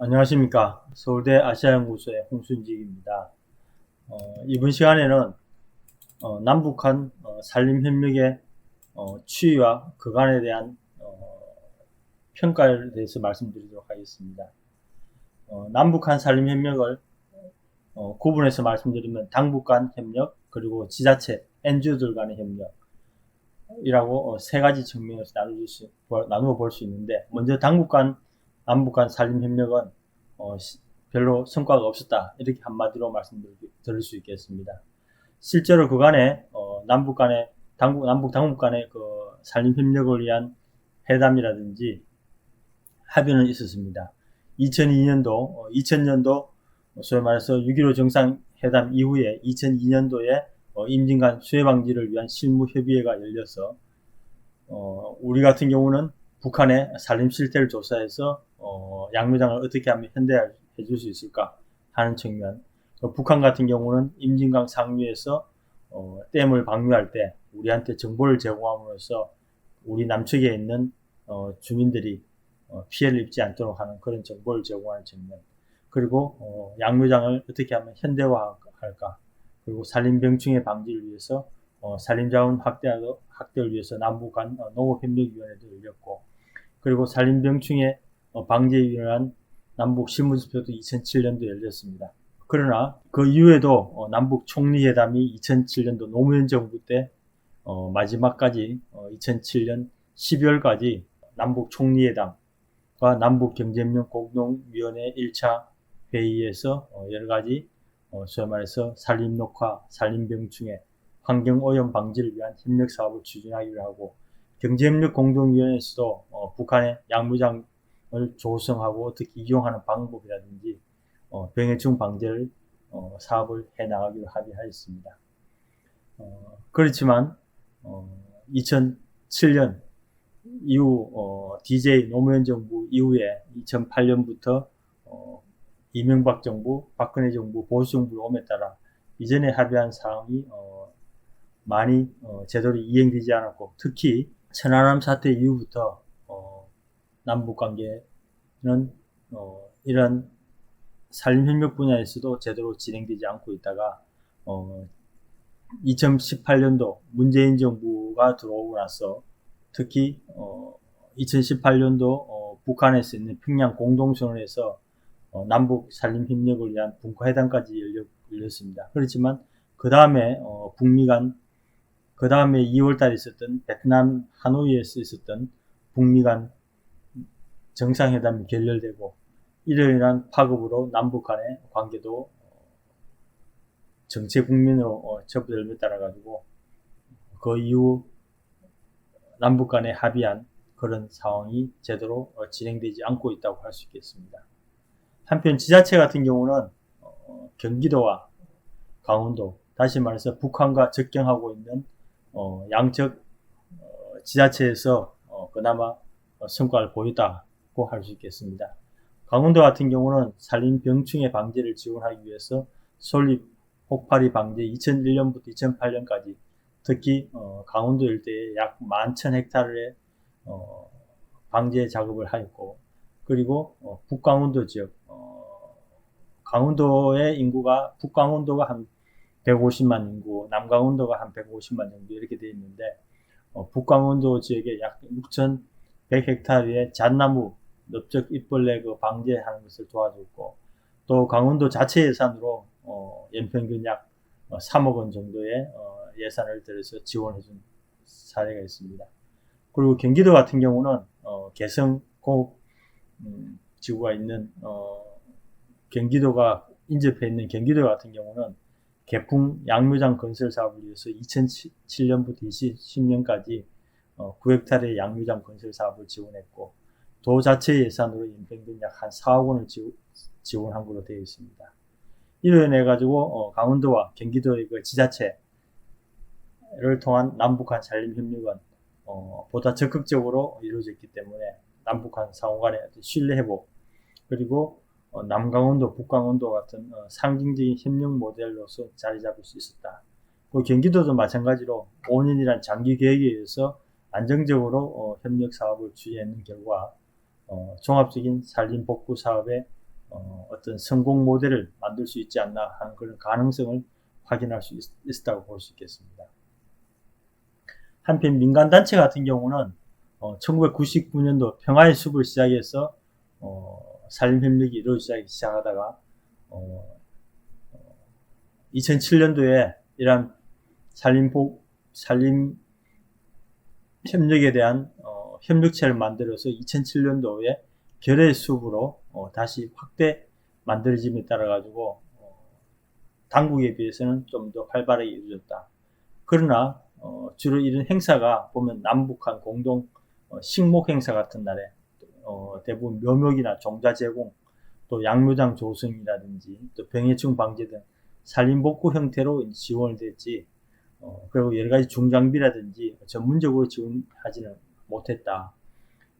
안녕하십니까. 서울대 아시아연구소의 홍순직입니다. 이번 시간에는 남북한 산림협력의 추이와 그간에 대한 평가에 대해서 말씀드리도록 하겠습니다. 남북한 산림협력을 구분해서 말씀드리면 당북 간 협력, 그리고 지자체, NGO들 간의 협력이라고 세 가지 측면에서 나누어 볼 수 있는데, 먼저 당북 간 남북 간 산림협력은 별로 성과가 없었다, 이렇게 한마디로 말씀드릴 수 있겠습니다. 실제로 그간에 남북 간의 남북 당북 간의 그 산림협력을 위한 회담이라든지 합의는 있었습니다. 2000년도 소위 말해서 6.15 정상회담 이후에 2002년도에 임진간 수해 방지를 위한 실무협의회가 열려서 우리 같은 경우는 북한의 산림 실태를 조사해서 양묘장을 어떻게 하면 현대화해 줄 수 있을까 하는 측면, 북한 같은 경우는 임진강 상류에서 댐을 방류할 때 우리한테 정보를 제공함으로써 우리 남측에 있는 주민들이 피해를 입지 않도록 하는 그런 정보를 제공하는 측면, 그리고 양묘장을 어떻게 하면 현대화할까, 그리고 산림병충해 방지를 위해서 산림자원 확대를 위해서 남북 간 농업협력위원회도 열렸고, 그리고 산림병충해 방지에 위한 남북 실무지표도 2007년도 열렸습니다. 그러나 그 이후에도 남북 총리회담이 2007년도 노무현 정부 때 마지막까지 2007년 12월까지 남북 총리회담과 남북 경제협력 공동위원회 1차 회의에서 여러 가지 소위 말해서 산림 녹화, 산림 병충해, 환경 오염 방지를 위한 협력 사업을 추진하기로 하고, 경제협력 공동위원회에서도 북한의 양무장을 조성하고 어떻게 이용하는 방법이라든지 병해충 방제를 사업을 해나가기로 합의하였습니다. 그렇지만 2007년 이후 DJ 노무현 정부 이후에 2008년부터 이명박 정부, 박근혜 정부, 보수 정부로 옴에 따라 이전에 합의한 사항이 많이 제대로 이행되지 않았고, 특히 천안함 사태 이후부터 남북 관계는 이런 산림협력 분야에서도 제대로 진행되지 않고 있다가 2018년도 문재인 정부가 들어오고 나서 특히 2018년도 북한에서 있는 평양 공동선언에서 남북 산림협력을 위한 분과회담까지 열렸습니다. 그렇지만 그 다음에 북미 간, 그 다음에 2월달에 있었던 베트남 하노이에서 있었던 북미 간 정상회담이 결렬되고, 이로 인한 파급으로 남북 간의 관계도 정체 국면으로 접어들며 따라가지고 그 이후 남북 간에 합의한 그런 상황이 제대로 진행되지 않고 있다고 할 수 있겠습니다. 한편 지자체 같은 경우는 경기도와 강원도, 다시 말해서 북한과 접경하고 있는 양적 지자체에서 그나마 성과를 보였다고 할 수 있겠습니다. 강원도 같은 경우는 산림병충해 방지를 지원하기 위해서 솔잎 혹파리 방제 2001년부터 2008년까지 특히 강원도 일대에 약 11,000헥타르의 방제 작업을 하였고, 그리고 북강원도 지역, 강원도의 인구가, 북강원도가 한 150만 인구, 남강원도가 한 150만 정도 이렇게 되어 있는데, 북강원도 지역에 약 6,100헥타르의 잣나무 넓적 잎벌레 방제하는 것을 도와줬고, 또 강원도 자체 예산으로 연평균 약 3억 원 정도의 예산을 들여서 지원해준 사례가 있습니다. 그리고 경기도 같은 경우는 개성 공업 지구가 있는 경기도가 인접해 있는 경기도 같은 경우는 개풍 양묘장 건설 사업을 위해서 2007년부터 2010년까지 9헥타르의 양묘장 건설 사업을 지원했고, 도 자체 예산으로 연평균 약 한 4억 원을 지원한 걸로 되어 있습니다. 이로 인해 가지고 강원도와 경기도의 그 지자체를 통한 남북한 산림협력은 보다 적극적으로 이루어졌기 때문에 남북한 상호간의 신뢰 회복, 그리고 남강원도, 북강원도 같은 상징적인 협력 모델로서 자리 잡을 수 있었다. 그 경기도도 마찬가지로 5년이란 장기 계획에 의해서 안정적으로 협력 사업을 추진하는 결과 종합적인 산림 복구 사업의 어떤 성공 모델을 만들 수 있지 않나 하는 그런 가능성을 확인할 수 있었다고 볼 수 있겠습니다. 한편 민간단체 같은 경우는 1999년도 평화의 숲을 시작해서 산림협력이 이루어지기 시작하다가 2007년도에 이러한 산림협력에 대한 협력체를 만들어서 2007년도에 결의 숲으로 다시 확대 만들어짐에 따라 가지고 당국에 비해서는 좀 더 활발하게 이루어졌다. 그러나 주로 이런 행사가 보면 남북한 공동 식목 행사 같은 날에 대부분 묘목이나 종자 제공, 또 양묘장 조성이라든지 또 병해충 방제 등 산림복구 형태로 지원이 됐지, 그리고 여러 가지 중장비라든지 전문적으로 지원하지는 못했다.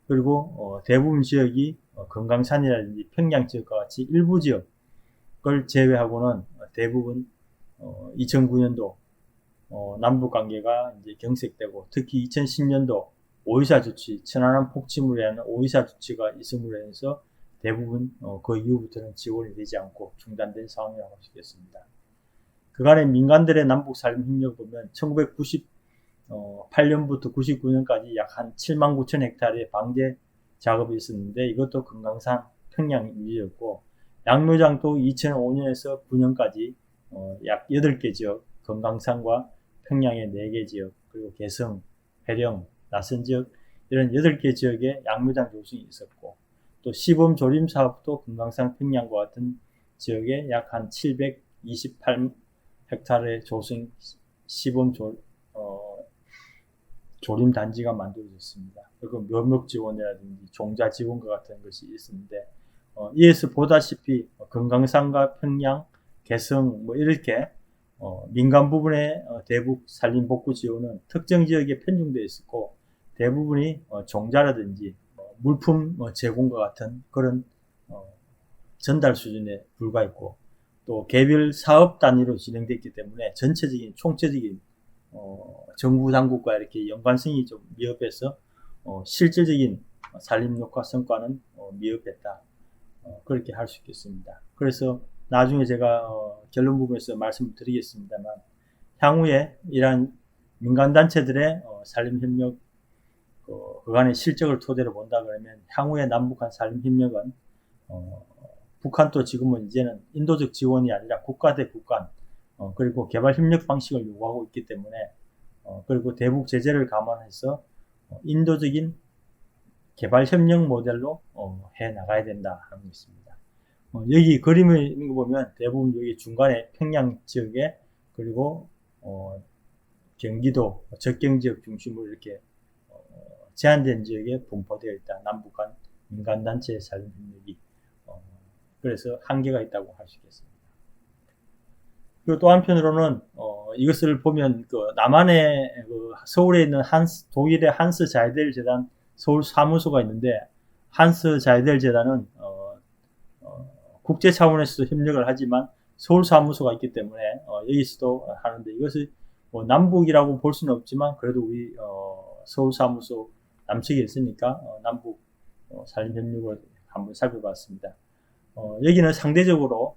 그리고 대부분 지역이 금강산이라든지 평양 지역과 같이 일부 지역을 제외하고는 대부분 2009년도 남북 관계가 이제 경색되고, 특히 2010년도 오이사 조치, 천안함 폭침으로 인한 오이사 조치가 있음으로 인해서 대부분 그 이후부터는 지원이 되지 않고 중단된 상황이라고 할 수 있겠습니다. 그간의 민간들의 남북 산림 협력을 보면 1998년부터 99년까지 약 한 7만 9천 헥타르의 방제 작업이 있었는데, 이것도 금강산 평양 위였고, 양묘장도 2005년에서 9년까지 약 8개 지역, 금강산과 평양의 4개 지역, 그리고 개성, 해령, 나선 지역, 이런 8개 지역에 양묘장 조성이 있었고, 또 시범 조림 사업도 금강산 평양과 같은 지역에 약 한 728 헥타르의 조성 시범 조림 단지가 만들어졌습니다. 그리고 묘목 지원이라든지 종자 지원과 같은 것이 있었는데, 이에서 보다시피 금강산과 평양, 개성 이렇게 민간 부분의 대북 산림 복구 지원은 특정 지역에 편중되어 있었고, 대부분이 종자라든지 물품 제공과 같은 그런 전달 수준에 불과했고, 또 개별 사업 단위로 진행됐기 때문에 전체적인 총체적인 정부 당국과 이렇게 연관성이 좀 미흡해서 실질적인 산림 녹화 성과는 미흡했다. 그렇게 할 수 있겠습니다. 그래서 나중에 제가 결론 부분에서 말씀을 드리겠습니다만, 향후에 이러한 민간단체들의 산림협력 그간의 실적을 토대로 본다 그러면, 향후에 남북한 산림협력은 북한도 지금은 이제는 인도적 지원이 아니라 국가 대 국간, 그리고 개발협력 방식을 요구하고 있기 때문에, 그리고 대북 제재를 감안해서 인도적인 개발협력 모델로 해 나가야 된다 하는 것입니다. 여기 그림을 있는 거 보면 대부분 여기 중간에 평양 지역에, 그리고 경기도 접경지역 중심으로 이렇게 제한된 지역에 분포되어 있다. 남북한 민간단체의 산림협력이 그래서 한계가 있다고 할 수 있겠습니다. 그리고 또 한편으로는 이것을 보면 남한의 서울에 있는 독일의 한스 자이델 재단 서울 사무소가 있는데, 한스 자이델 재단은 국제 차원에서도 협력을 하지만 서울 사무소가 있기 때문에 여기서도 하는데, 이것을 남북이라고 볼 수는 없지만 그래도 우리 서울 사무소 남측에 있으니까 남북 산림협력을 한번 살펴봤습니다. 여기는 상대적으로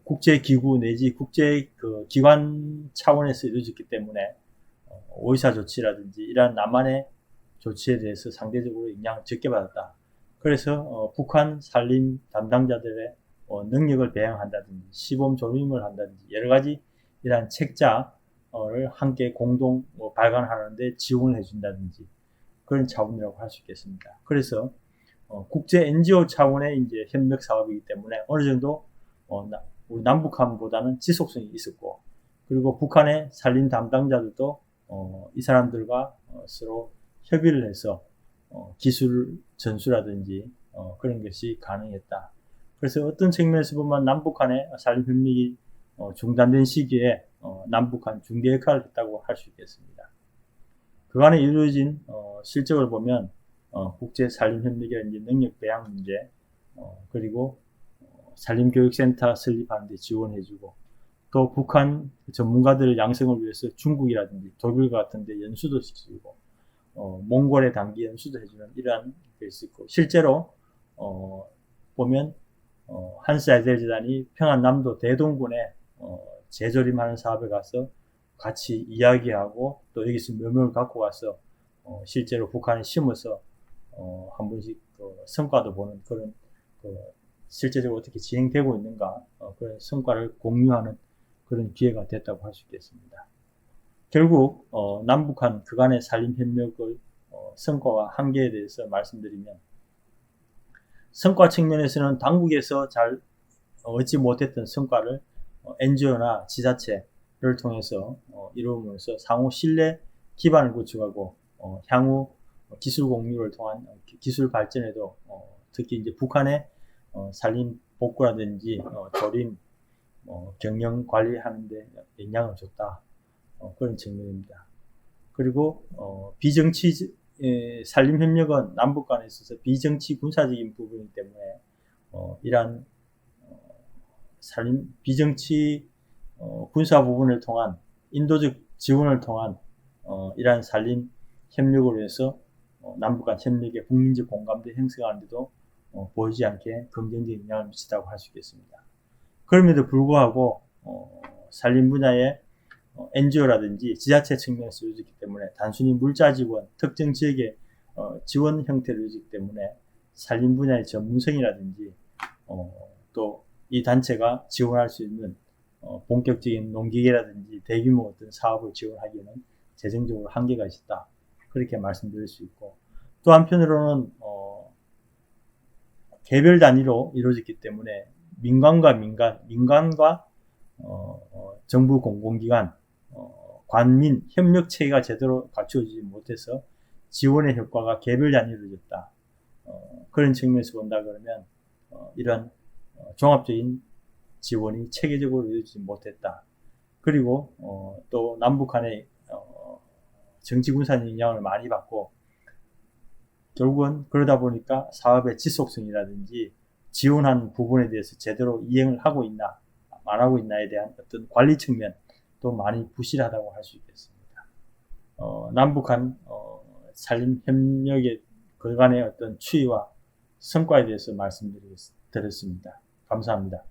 국제기구 내지 국제 기관 차원에서 이루어졌기 때문에 오이사 조치라든지 이러한 남한의 조치에 대해서 상대적으로 영향을 적게 받았다. 그래서 북한 산림 담당자들의 능력을 배양한다든지 시범 조림을 한다든지 여러 가지 이러한 책자를 함께 공동 발간하는데 지원을 해준다든지 그런 차원이라고 할 수 있겠습니다. 그래서 국제 NGO 차원의 이제 협력 사업이기 때문에 어느 정도 우리 남북한보다는 지속성이 있었고, 그리고 북한의 산림 담당자들도 이 사람들과 서로 협의를 해서 기술 전수라든지 그런 것이 가능했다. 그래서 어떤 측면에서 보면 남북한의 산림 협력이 중단된 시기에 남북한 중개 역할을 했다고 할 수 있겠습니다. 그간에 이루어진 실적을 보면 국제 산림 협력의 능력 배양 문제, 그리고 산림교육센터 설립하는 데 지원해주고, 또 북한 전문가들의 양성을 위해서 중국이라든지 독일 같은 데 연수도 시키고, 몽골의 단기 연수도 해주는 이러한 게 있었고, 실제로 보면 한스아이델재단이 평안남도 대동군에 재조림하는 사업에 가서 같이 이야기하고 또 여기서 묘목을 갖고 가서 실제로 북한에 심어서 한 번씩 성과도 보는 그런 실제적으로 어떻게 진행되고 있는가 그런 성과를 공유하는 그런 기회가 됐다고 할 수 있겠습니다. 결국 남북한 그간의 산림협력의 성과와 한계에 대해서 말씀드리면 성과 측면에서는 당국에서 잘 얻지 못했던 성과를 NGO나 지자체를 통해서 이루면서 상호 신뢰 기반을 구축하고 향후 기술 공유를 통한 기술 발전에도 특히 이제 북한의 산림 복구라든지 조림 경영 관리하는 데 영향을 줬다. 그런 측면입니다. 그리고 비정치 산림협력은 남북 간에 있어서 비정치 군사적인 부분이기 때문에 이러한 비정치 군사 부분을 통한 인도적 지원을 통한 이러한 산림 협력으로 해서 남북 간 협력의 국민적 공감대 형성하는 데도 보이지 않게 긍정적인 영향을 미치다고 할 수 있겠습니다. 그럼에도 불구하고 산림 분야의 NGO라든지 지자체 측면에서 이루어지기 때문에 단순히 물자 지원, 특정 지역의 지원 형태로 이루어지기 때문에 산림 분야의 전문성이라든지 또 이 단체가 지원할 수 있는 본격적인 농기계라든지 대규모 어떤 사업을 지원하기에는 재정적으로 한계가 있다. 그렇게 말씀드릴 수 있고 또 한편으로는 개별 단위로 이루어졌기 때문에 민간과 정부 공공기관, 관민 협력 체계가 제대로 갖추어지지 못해서 지원의 효과가 개별 단위로 이루어졌다. 그런 측면에서 본다 그러면 이런 종합적인 지원이 체계적으로 이루어지지 못했다. 그리고 또 남북한의 정치군사적 영향을 많이 받고 결국은 그러다 보니까 사업의 지속성이라든지 지원한 부분에 대해서 제대로 이행을 하고 있나 안 하고 있나에 대한 어떤 관리 측면도 많이 부실하다고 할 수 있겠습니다. 남북한 산림 협력의 그간의 어떤 추이와 성과에 대해서 말씀드렸습니다. 감사합니다.